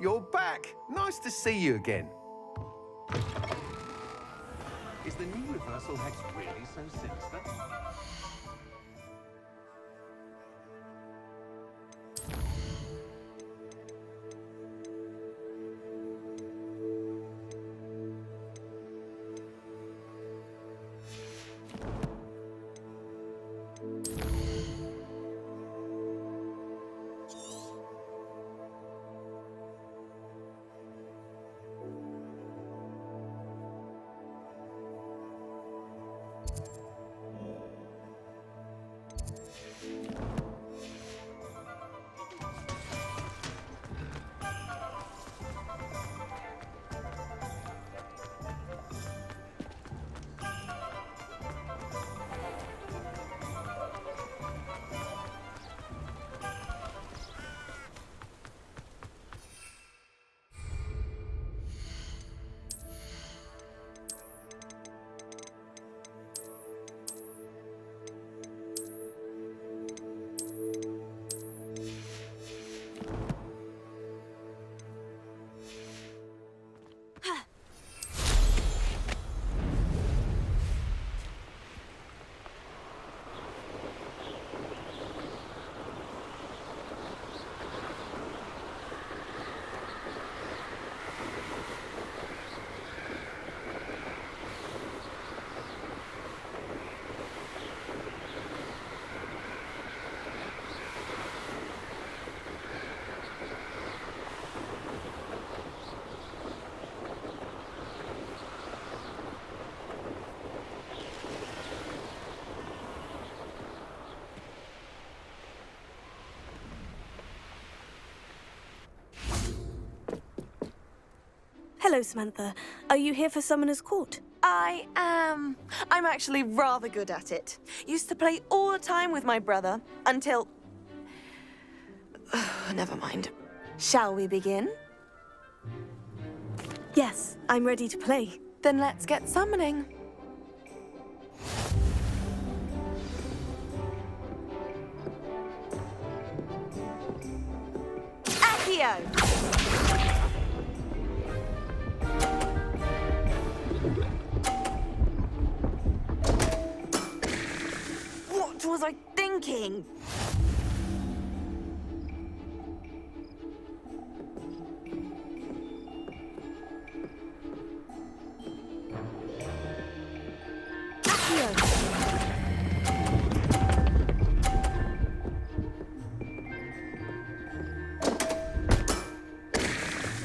you're back. Nice to see you again. Is the new reversal hex really so sinister? Hello, Samantha. Are you here for Summoner's Court? I am. I'm actually rather good at it. Used to play all the time with my brother until... Never mind. Shall we begin? Yes, I'm ready to play. Then let's get summoning. Accio! What was I thinking?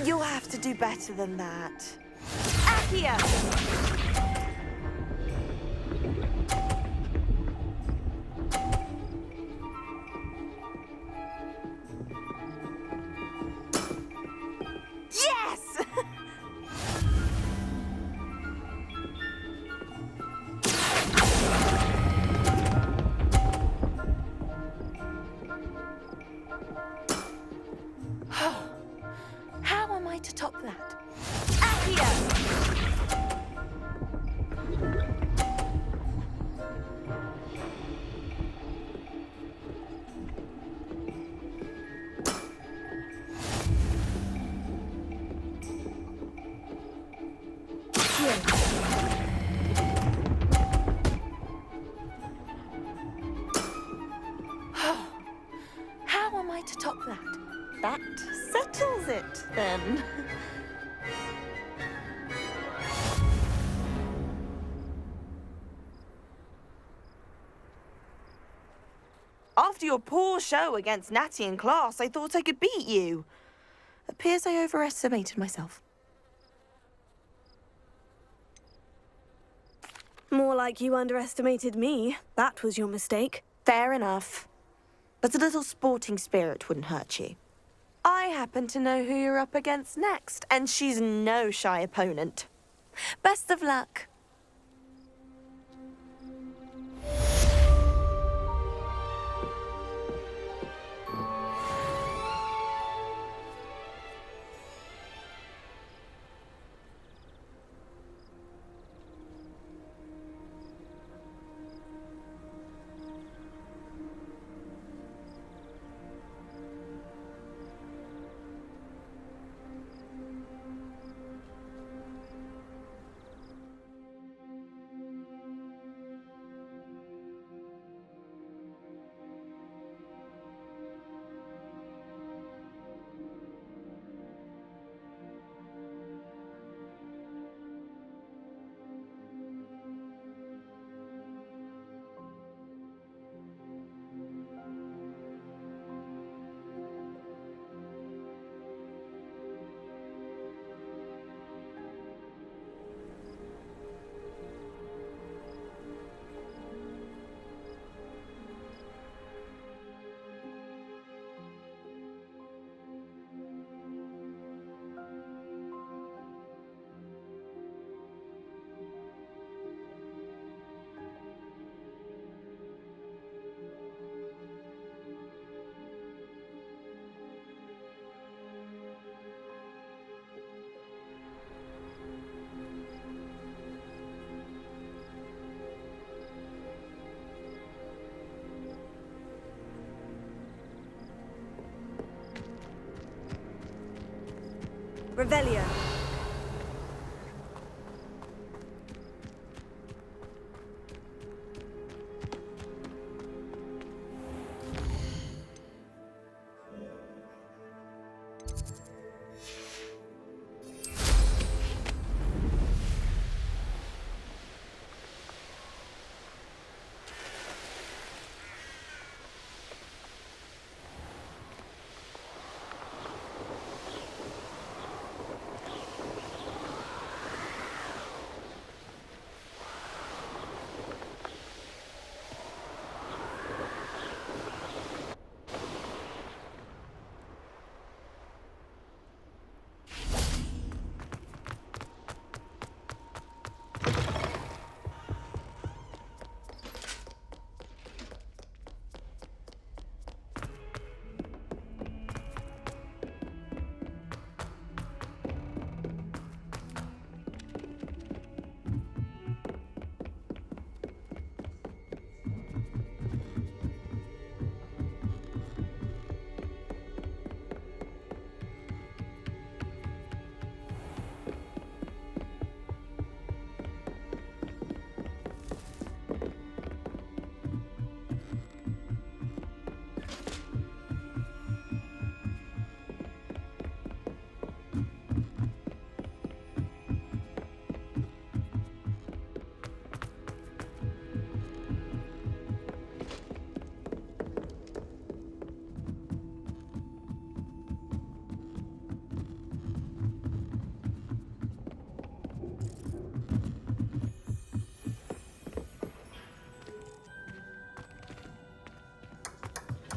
You'll have to do better than that. Accio! Yes! How am I to top that? Accio! How am I to top that? That settles it, then. After your poor show against Natty in class, I thought I could beat you. Appears I overestimated myself. More like you underestimated me. That was your mistake. Fair enough. But a little sporting spirit wouldn't hurt you. I happen to know who you're up against next, and she's no shy opponent. Best of luck. Revelio.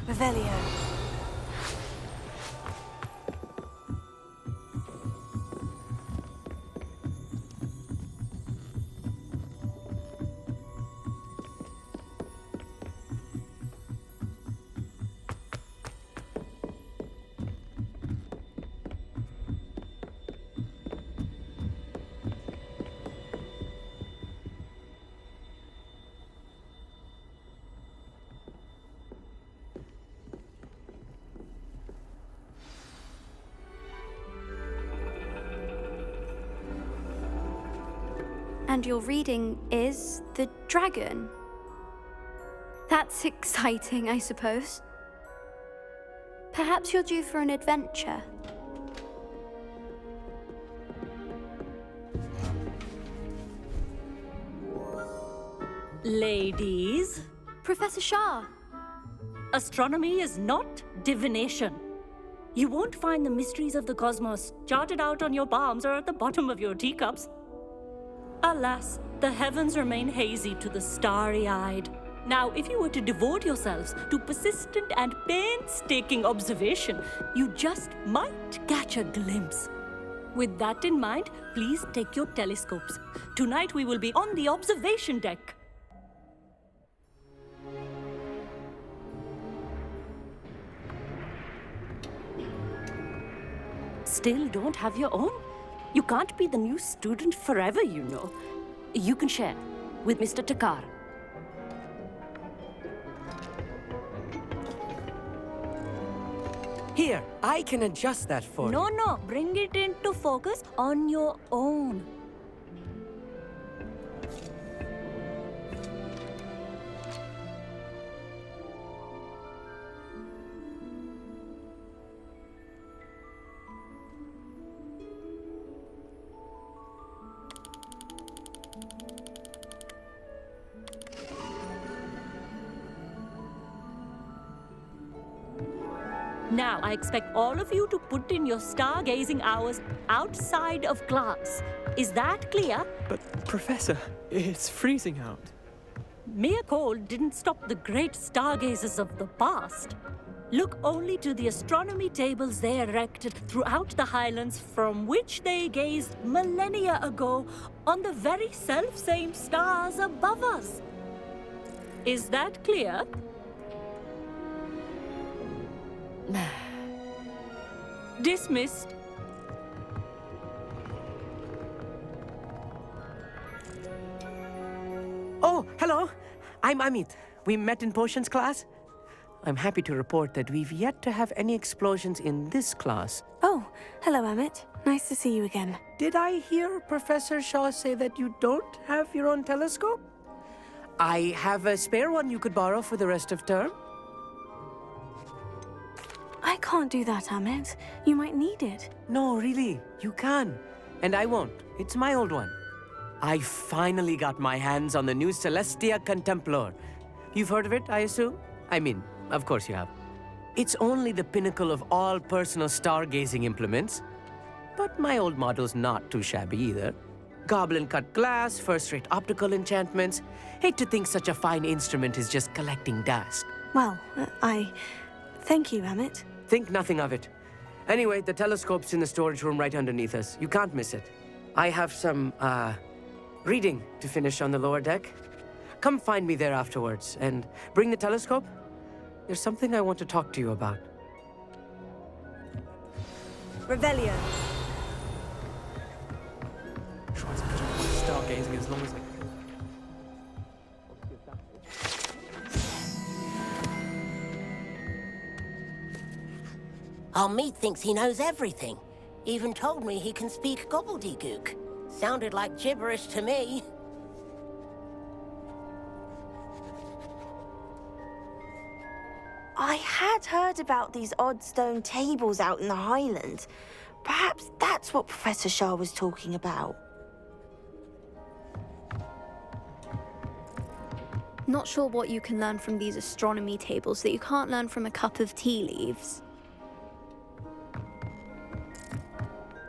Revelio. And your reading is the dragon. That's exciting, I suppose. Perhaps you're due for an adventure. Ladies, Professor Shah. astronomy is not divination. You won't find the mysteries of the cosmos charted out on your palms or at the bottom of your teacups. Alas, the heavens remain hazy to the starry-eyed. Now, if you were to devote yourselves to persistent and painstaking observation, you just might catch a glimpse. With that in mind, please take your telescopes. Tonight we will be on the observation deck. Still don't have your own? You can't be the new student forever, you know. You can share with Mr. Takar. Here, I can adjust that for you. No, bring it into focus on your own. Now, I expect all of you to put in your stargazing hours outside of class. Is that clear? But, Professor, it's freezing out. Mere cold didn't stop the great stargazers of the past. Look only to the astronomy tables they erected throughout the highlands from which they gazed millennia ago on the very self-same stars above us. Is that clear? Dismissed. Oh, hello. I'm Amit. We met in potions class. I'm happy to report that we've yet to have any explosions in this class. Oh, hello, Emmett. Nice to see you again. Did I hear Professor Shaw say that you don't have your own telescope? I have a spare one you could borrow for the rest of term. I can't do that, Emmett. You might need it. No, really, you can. And I won't. It's my old one. I finally got my hands on the new Celestia Contemplar. You've heard of it, I assume? I mean, of course you have. It's only the pinnacle of all personal stargazing implements. But my old model's not too shabby either. Goblin-cut glass, first-rate optical enchantments. Hate to think such a fine instrument is just collecting dust. Well, thank you, Emmett. Think nothing of it. Anyway, the telescope's in the storage room right underneath us. You can't miss it. I have some, reading to finish on the lower deck. Come find me there afterwards, and bring the telescope. There's something I want to talk to you about. Revelio. Try to put off my stargazing as long as I can. Our meat thinks he knows everything. Even told me he can speak gobbledygook. Sounded like gibberish to me. I had heard about these odd stone tables out in the Highlands. Perhaps that's what Professor Shah was talking about. Not sure what you can learn from these astronomy tables that you can't learn from a cup of tea leaves.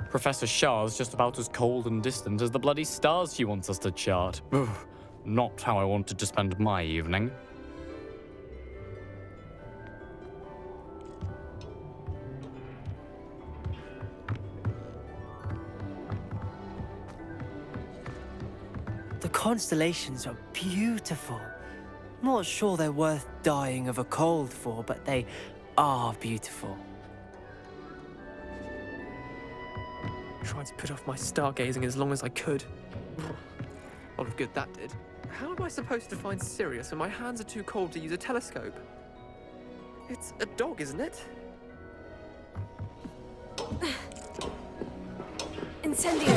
Professor Shah's just about as cold and distant as the bloody stars she wants us to chart. Ugh, not how I wanted to spend my evening. The constellations are beautiful. Not sure they're worth dying of a cold for, but they are beautiful. Tried to put off my stargazing as long as I could. A lot of good that did. How am I supposed to find Sirius when my hands are too cold to use a telescope? It's a dog, isn't it? Incendio.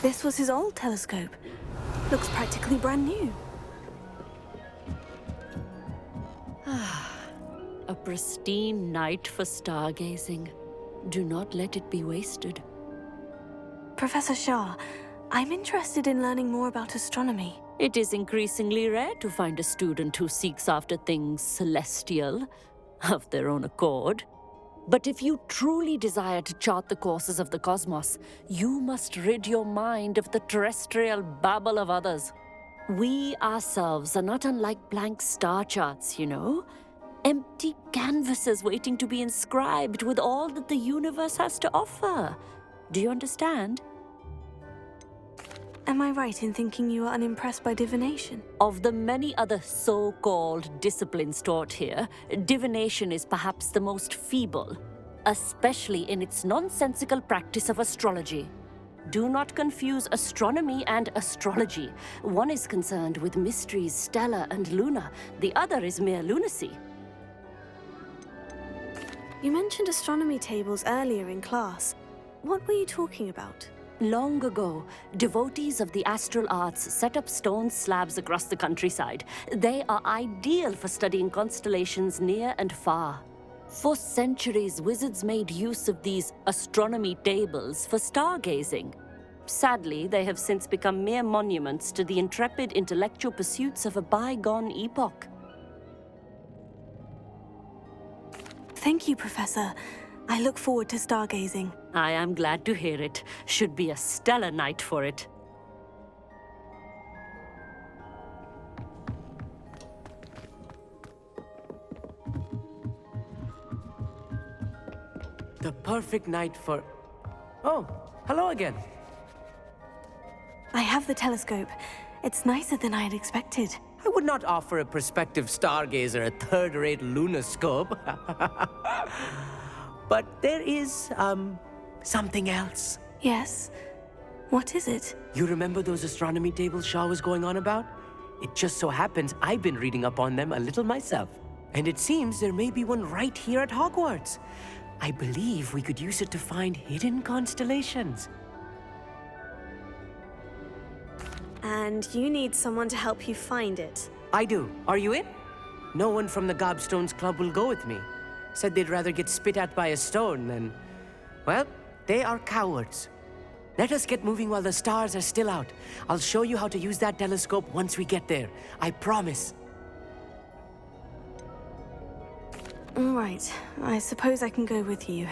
This was his old telescope. Looks practically brand new. A pristine night for stargazing. Do not let it be wasted. Professor Shah, I'm interested in learning more about astronomy. It is increasingly rare to find a student who seeks after things celestial, of their own accord. But if you truly desire to chart the courses of the cosmos, you must rid your mind of the terrestrial babble of others. We ourselves are not unlike blank star charts, you know? Empty canvases waiting to be inscribed with all that the universe has to offer. Do you understand? Am I right in thinking you are unimpressed by divination? Of the many other so-called disciplines taught here, divination is perhaps the most feeble, especially in its nonsensical practice of astrology. Do not confuse astronomy and astrology. One is concerned with mysteries stellar and lunar, the other is mere lunacy. You mentioned astronomy tables earlier in class. What were you talking about? Long ago, devotees of the astral arts set up stone slabs across the countryside. They are ideal for studying constellations near and far. For centuries, wizards made use of these astronomy tables for stargazing. Sadly, they have since become mere monuments to the intrepid intellectual pursuits of a bygone epoch. Thank you, Professor. I look forward to stargazing. I am glad to hear it. Should be a stellar night for it. The perfect night for... Oh, hello again. I have the telescope. It's nicer than I had expected. I would not offer a prospective stargazer a third-rate lunoscope. But there is, something else. Yes? What is it? You remember those astronomy tables Shaw was going on about? It just so happens I've been reading up on them a little myself. And it seems there may be one right here at Hogwarts. I believe we could use it to find hidden constellations. And you need someone to help you find it. I do. Are you in? No one from the Gobstones Club will go with me. Said they'd rather get spit at by a stone than... Well, they are cowards. Let us get moving while the stars are still out. I'll show you how to use that telescope once we get there. I promise. All right. I suppose I can go with you.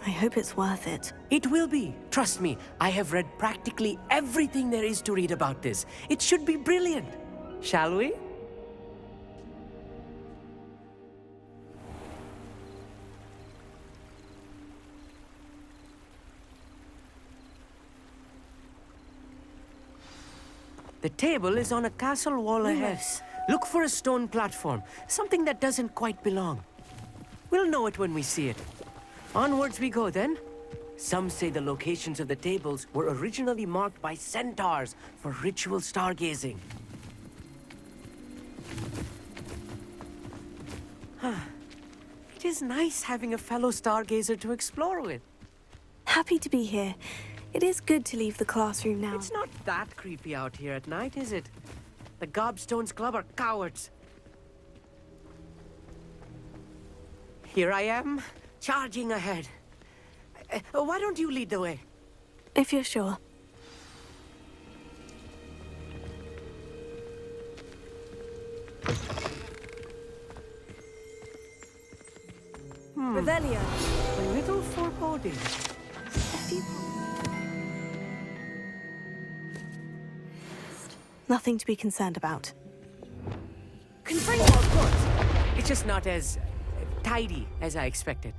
I hope it's worth it. It will be. Trust me, I have read practically everything there is to read about this. It should be brilliant. Shall we? The table is on a castle wall ahead. Look for a stone platform, something that doesn't quite belong. We'll know it when we see it. Onwards we go then. Some say the locations of the tables were originally marked by centaurs for ritual stargazing. It is nice having a fellow stargazer to explore with. Happy to be here. It is good to leave the classroom now. It's not that creepy out here at night, is it? The Gobstones Club are cowards. Here I am, charging ahead. Why don't you lead the way? If you're sure. Revelio. A little foreboding. Nothing to be concerned about. Confringo, of course. It's just not as tidy as I expected.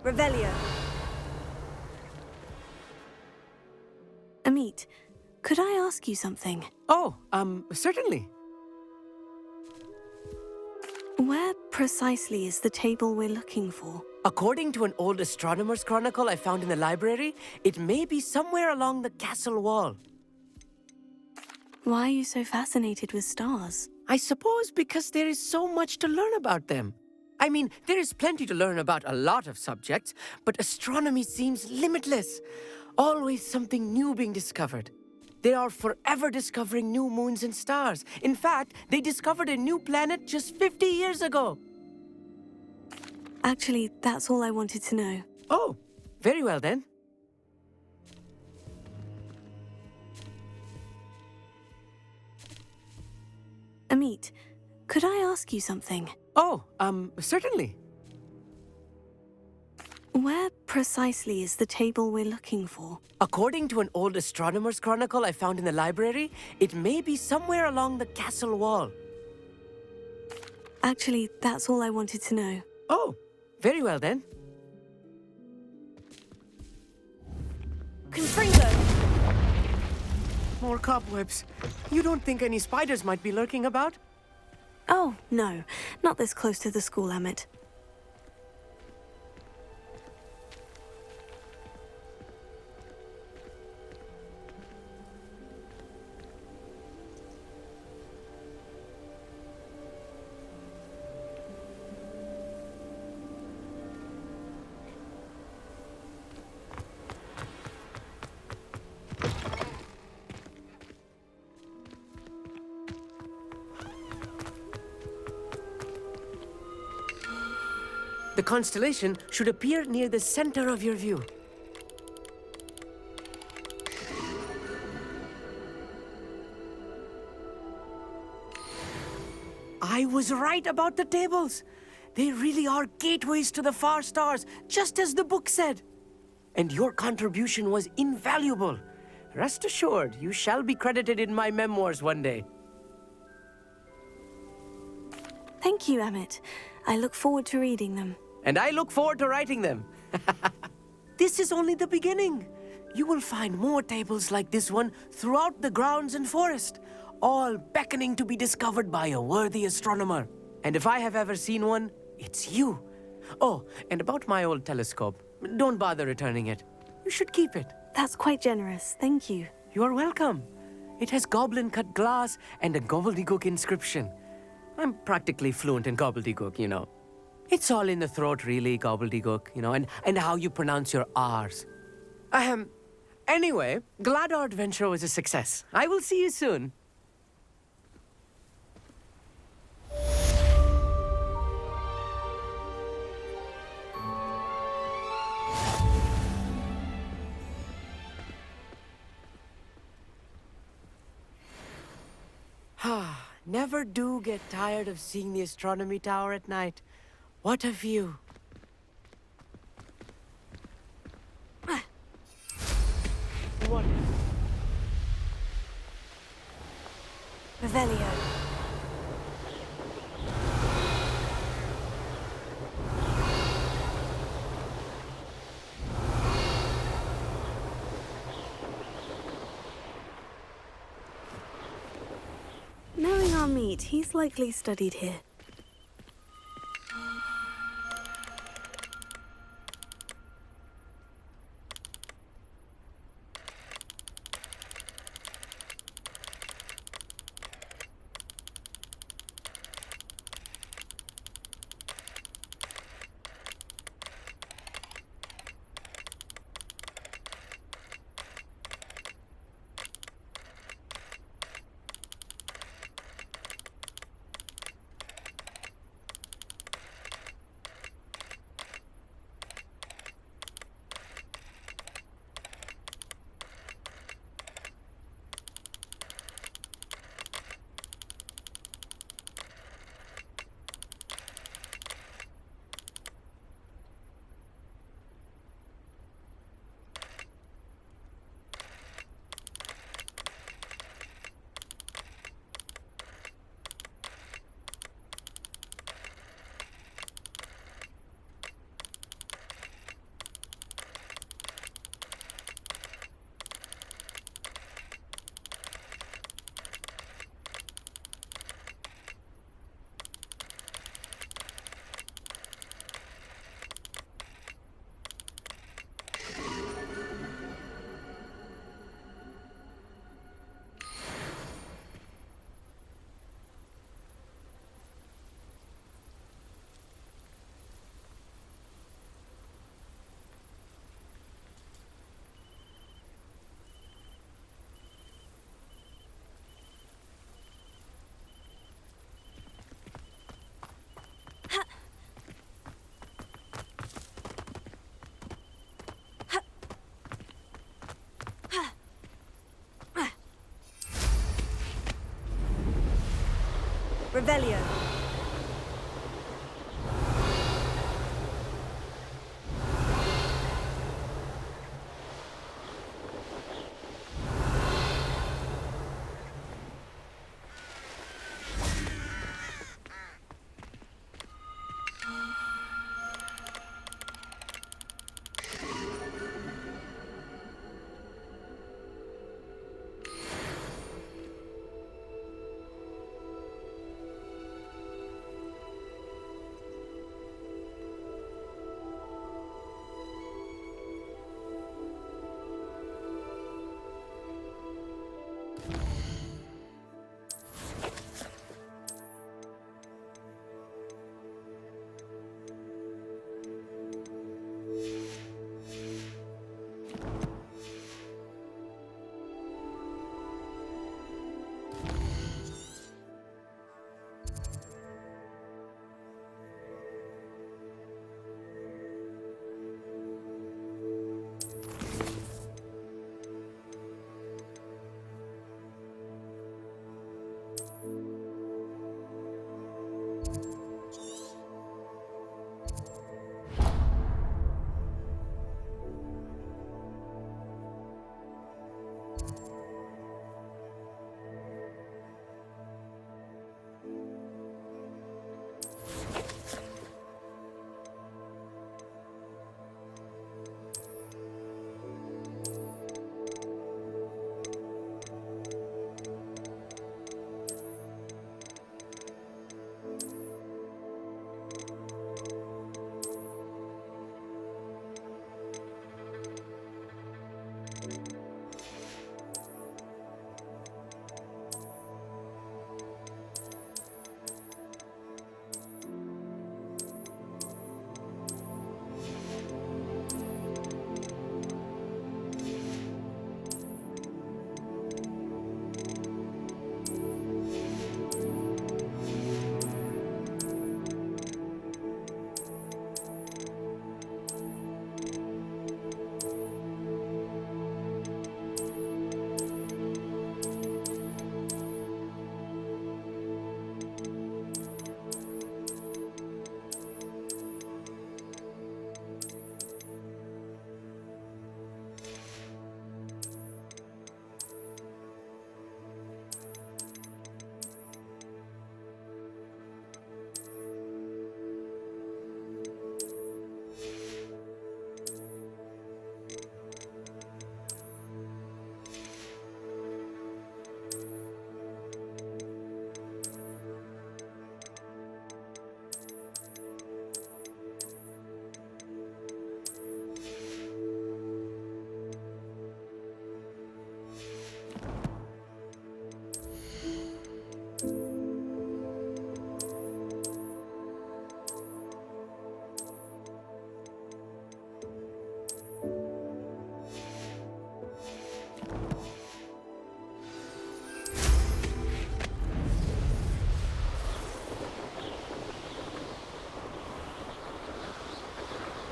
Revelio. Amit, could I ask you something? Oh, certainly. Where precisely is the table we're looking for? According to an old astronomer's chronicle I found in the library, it may be somewhere along the castle wall. Why are you so fascinated with stars? I suppose because there is so much to learn about them. I mean, there is plenty to learn about a lot of subjects, but astronomy seems limitless. Always something new being discovered. They are forever discovering new moons and stars. In fact, they discovered a new planet just 50 years ago. Actually, that's all I wanted to know. Oh, very well then. Amit, could I ask you something? Oh, certainly. Where precisely is the table we're looking for? According to an old astronomer's chronicle I found in the library, it may be somewhere along the castle wall. Actually, that's all I wanted to know. Oh, very well then. Confringo! More cobwebs. You don't think any spiders might be lurking about? Oh, no. Not this close to the school, Amit. The constellation should appear near the center of your view. I was right about the tables. They really are gateways to the far stars, just as the book said. And your contribution was invaluable. Rest assured, you shall be credited in my memoirs one day. Thank you, Amit. I look forward to reading them. and I look forward to writing them. This is only the beginning. You will find more tables like this one throughout the grounds and forest, all beckoning to be discovered by a worthy astronomer. And if I have ever seen one, it's you. Oh, and about my old telescope, don't bother returning it. You should keep it. That's quite generous, thank you. You are welcome. It has goblin-cut glass and a gobbledygook inscription. I'm practically fluent in gobbledygook, you know. It's all in the throat, really, gobbledygook, you know, and how you pronounce your R's. Anyway, glad our adventure was a success. I will see you soon. Never do get tired of seeing the astronomy tower at night. What a view. What? Revelio. Knowing our meet, he's likely studied here. Revelio.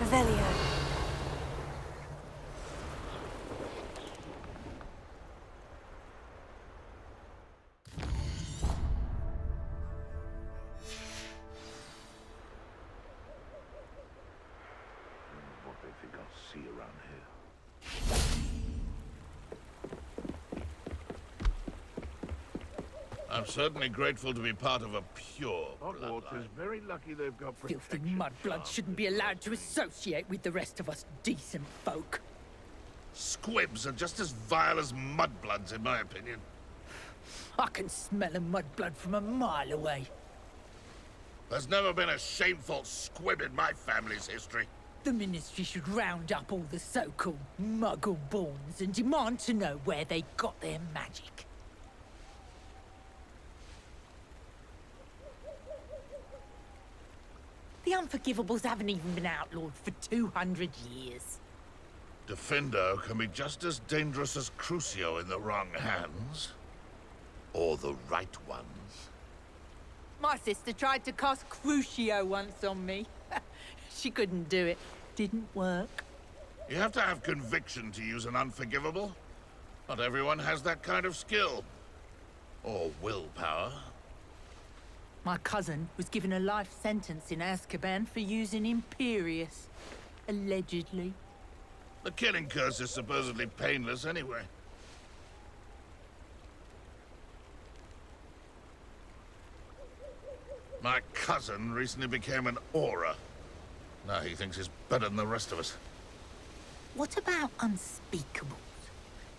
Revelio. What they think I'll see around here. I'm certainly grateful to be part of a pure Hogwarts is bloodline. very lucky they've got Filthy protection. mudbloods shouldn't be allowed to associate with the rest of us decent folk. Squibs are just as vile as mudbloods, in my opinion. I can smell a mudblood from a mile away. There's never been a shameful squib in my family's history. The Ministry should round up all the so-called Muggle-borns and demand to know where they got their magic. The Unforgivables haven't even been outlawed for 200 years. Defendo can be just as dangerous as Crucio in the wrong hands. Or the right ones. My sister tried to cast Crucio once on me. She couldn't do it. Didn't work. You have to have conviction to use an unforgivable. Not everyone has that kind of skill. Or willpower. My cousin was given a life sentence in Azkaban for using Imperius. Allegedly. The killing curse is supposedly painless anyway. My cousin recently became an aura. Now he thinks he's better than the rest of us. What about unspeakables?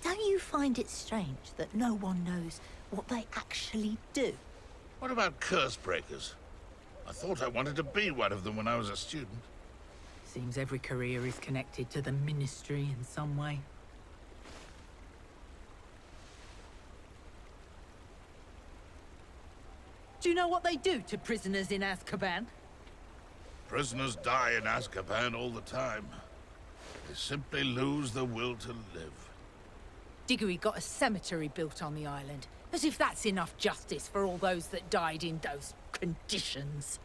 Don't you find it strange that no one knows what they actually do? What about curse breakers? I thought I wanted to be one of them when I was a student. Seems every career is connected to the Ministry in some way. Do you know what they do to prisoners in Azkaban? Prisoners die in Azkaban all the time. They simply lose the will to live. Diggory got a cemetery built on the island, as if that's enough justice for all those that died in those conditions.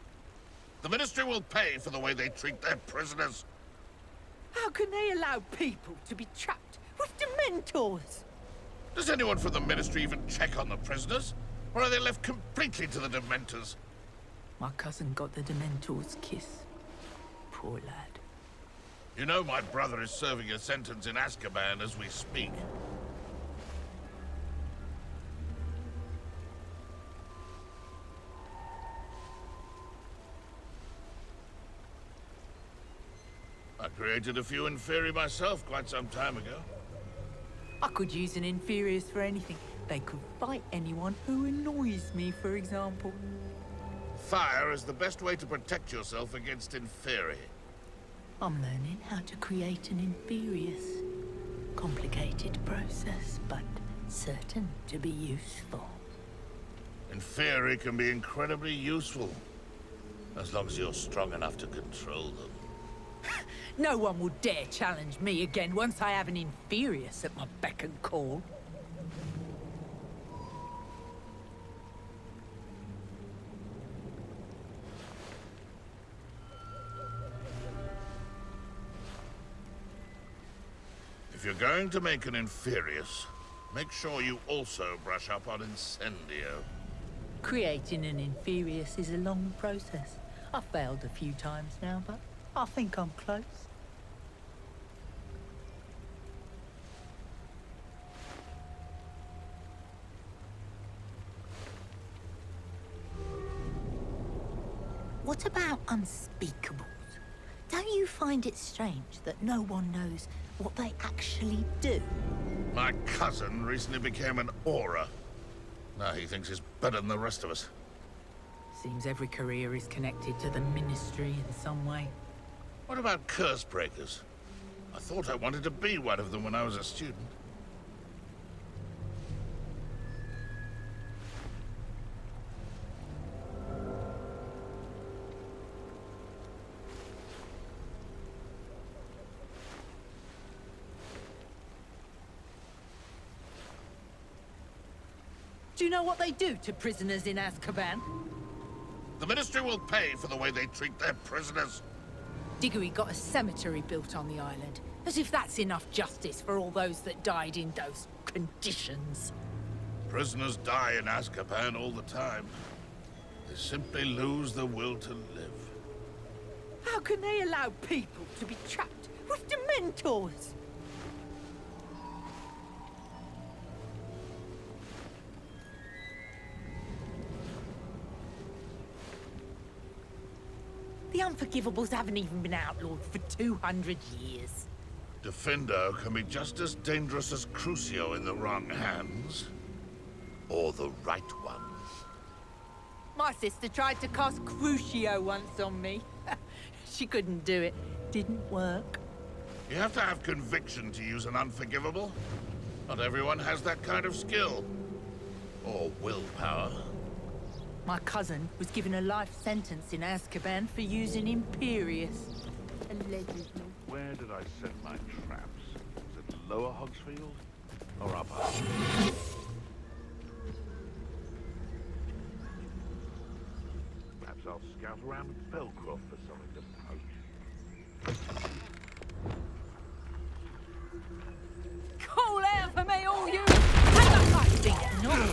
The Ministry will pay for the way they treat their prisoners. How can they allow people to be trapped with Dementors? Does anyone from the Ministry even check on the prisoners? Or are they left completely to the Dementors? My cousin got the Dementor's kiss. Poor lad. You know my brother is serving a sentence in Azkaban as we speak. I created a few Inferi myself quite some time ago. I could use an Inferius for anything. They could fight anyone who annoys me, for example. Fire is the best way to protect yourself against Inferi. I'm learning how to create an Inferius. Complicated process, but certain to be useful. Inferi can be incredibly useful, as long as you're strong enough to control them. No one will dare challenge me again once I have an Inferius at my beck and call. If you're going to make an Inferius, make sure you also brush up on Incendio. Creating an Inferius is a long process. I've failed a few times now, but I think I'm close. What about unspeakables? Don't you find it strange that no one knows what they actually do? My cousin recently became an aura. Now he thinks he's better than the rest of us. Seems every career is connected to the Ministry in some way. What about curse breakers? I thought I wanted to be one of them when I was a student. Do you know what they do to prisoners in Azkaban? The Ministry will pay for the way they treat their prisoners. Diggory got a cemetery built on the island. As if that's enough justice for all those that died in those conditions. Prisoners die in Azkaban all the time. They simply lose the will to live. How can they allow people to be trapped with Dementors? The Unforgivables haven't even been outlawed for 200 years. Defendo can be just as dangerous as Crucio in the wrong hands. Or the right ones. My sister tried to cast Crucio once on me. She couldn't do it. Didn't work. You have to have conviction to use an unforgivable. Not everyone has that kind of skill. Or willpower. My cousin was given a life sentence in Azkaban for using Imperius. Allegedly. Where did I set my traps? Was it Lower Hogsfield or Upper? Perhaps I'll scout around Belcroft for something to poach. Call out for me, all you! Hang on, I think not.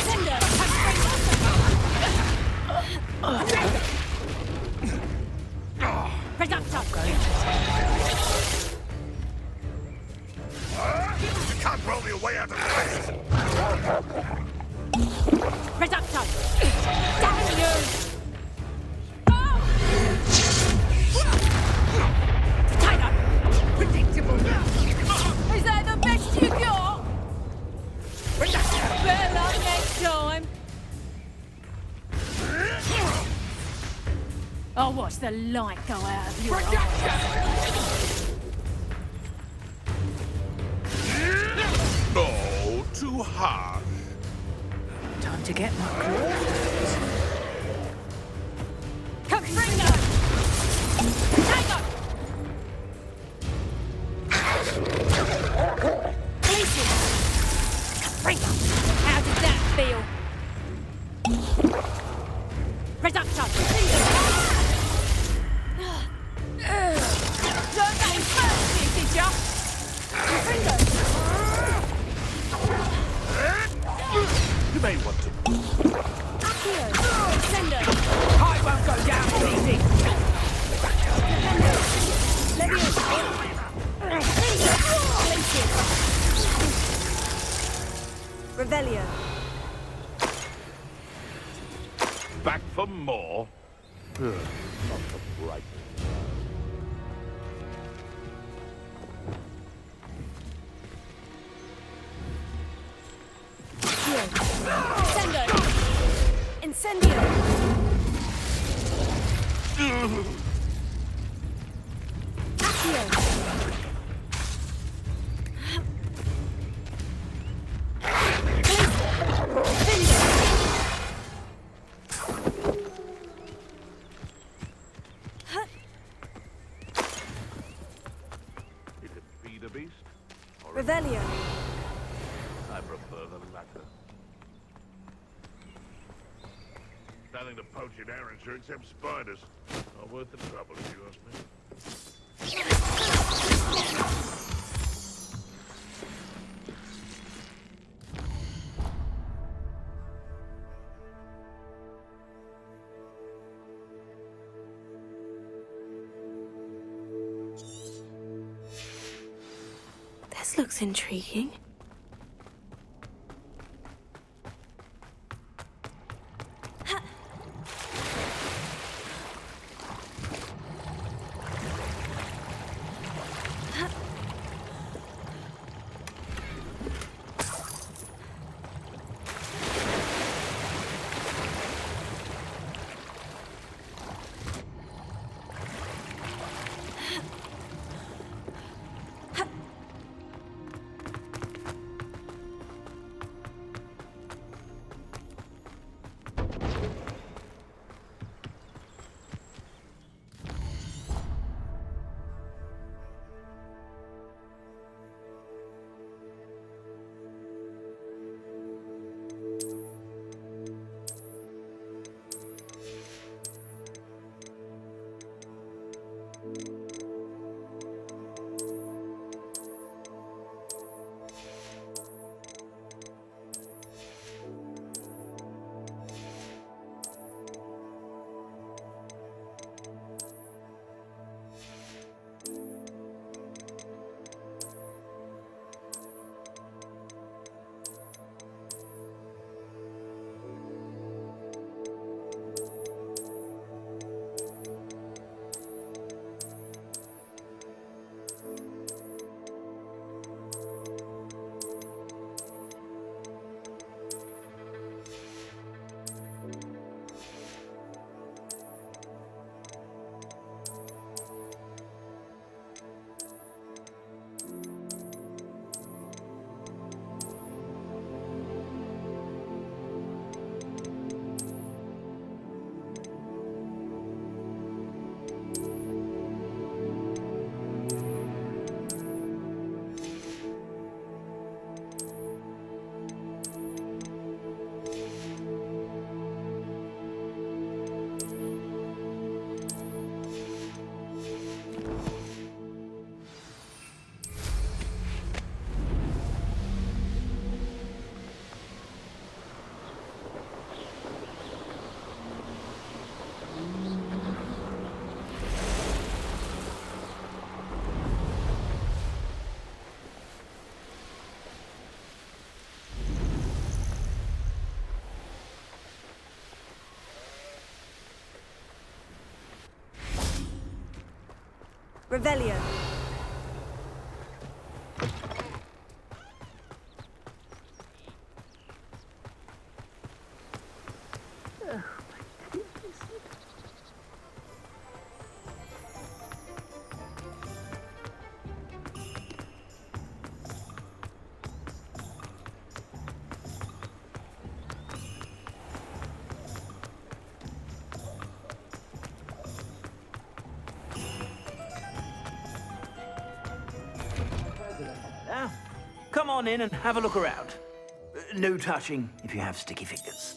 Cinder, You can't roll your way out of this! Reducto! Damn you! Tiger! Predictable! Is that the best you got? Better luck next time! I'll watch the light go out of your eyes. No, too harsh. Time to get my claws. Confringo! Tiger! Places! Confringo! How did that feel? Reducto! Learn that in first, did ya? Confringo! You may want to. Accio! Sender! I won't go down easy! Leviosa! Revelio. Back for more? Not the bright. Sender. Incendio. Accio. You could feed a beast, or Revelio. I prefer the latter. Nothing to poach in Arrowshire except spiders. Not worth the trouble, if you ask me. This looks intriguing. Revelio. Now, come on in and have a look around. No touching if you have sticky fingers.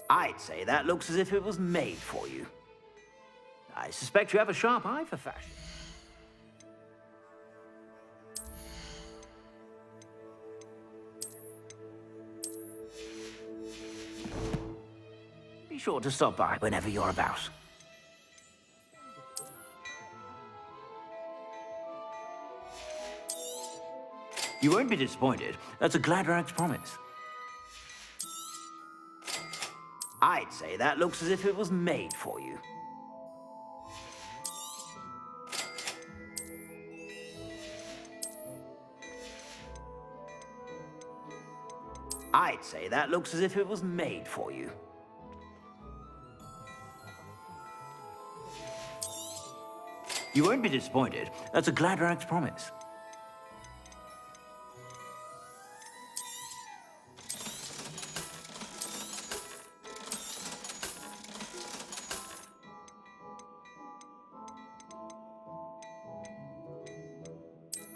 I'd say that looks as if it was made for you. I suspect you have a sharp eye for fashion. Be sure to stop by whenever you're about. You won't be disappointed. That's a Gladrax promise. I'd say that looks as if it was made for you. I'd say that looks as if it was made for you. You won't be disappointed. That's a Gladrax promise.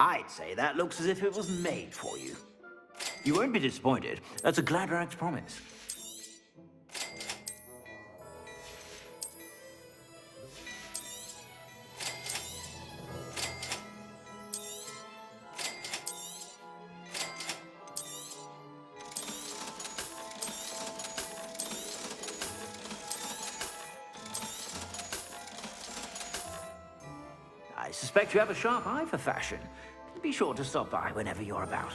I'd say that looks as if it was made for you. You won't be disappointed. That's a Gladrax promise. I suspect you have a sharp eye for fashion. Be sure to stop by whenever you're about.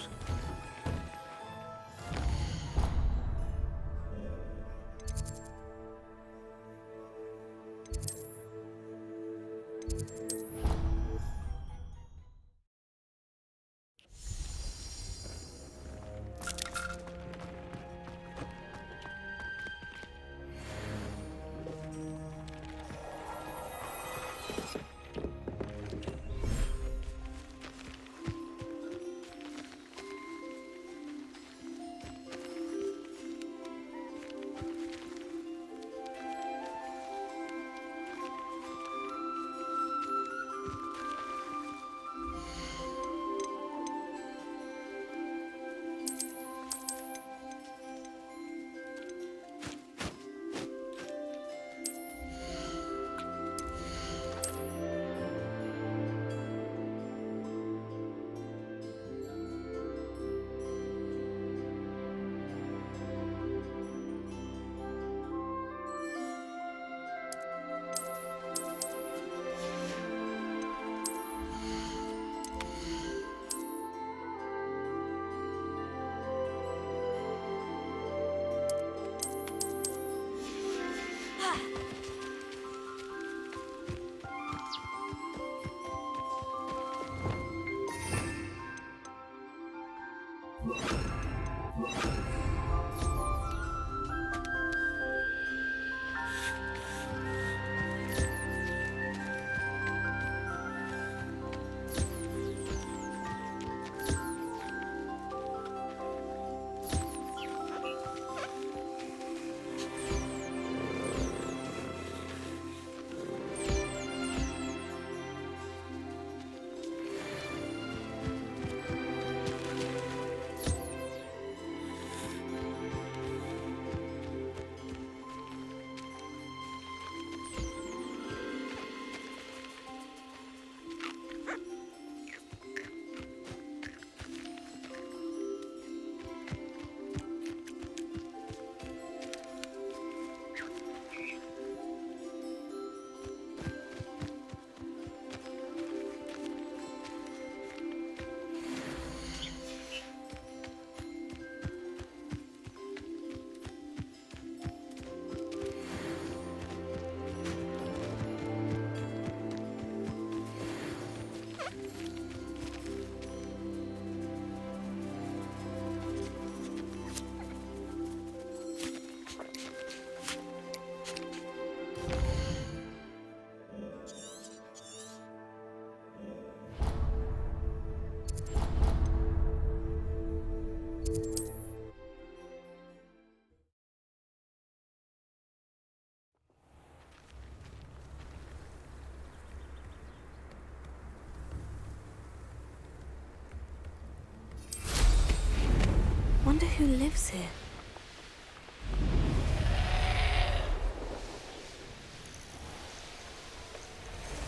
who lives here.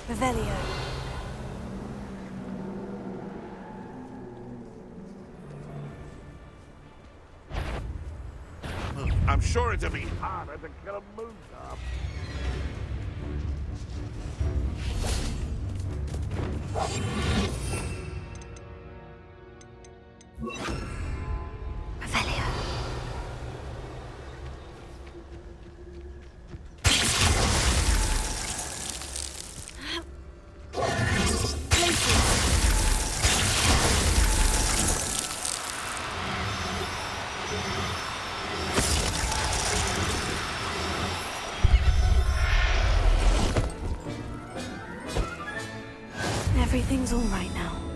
Revelio. I'm sure it'd be harder to kill a moon calf. Revelio. Everything's all right now.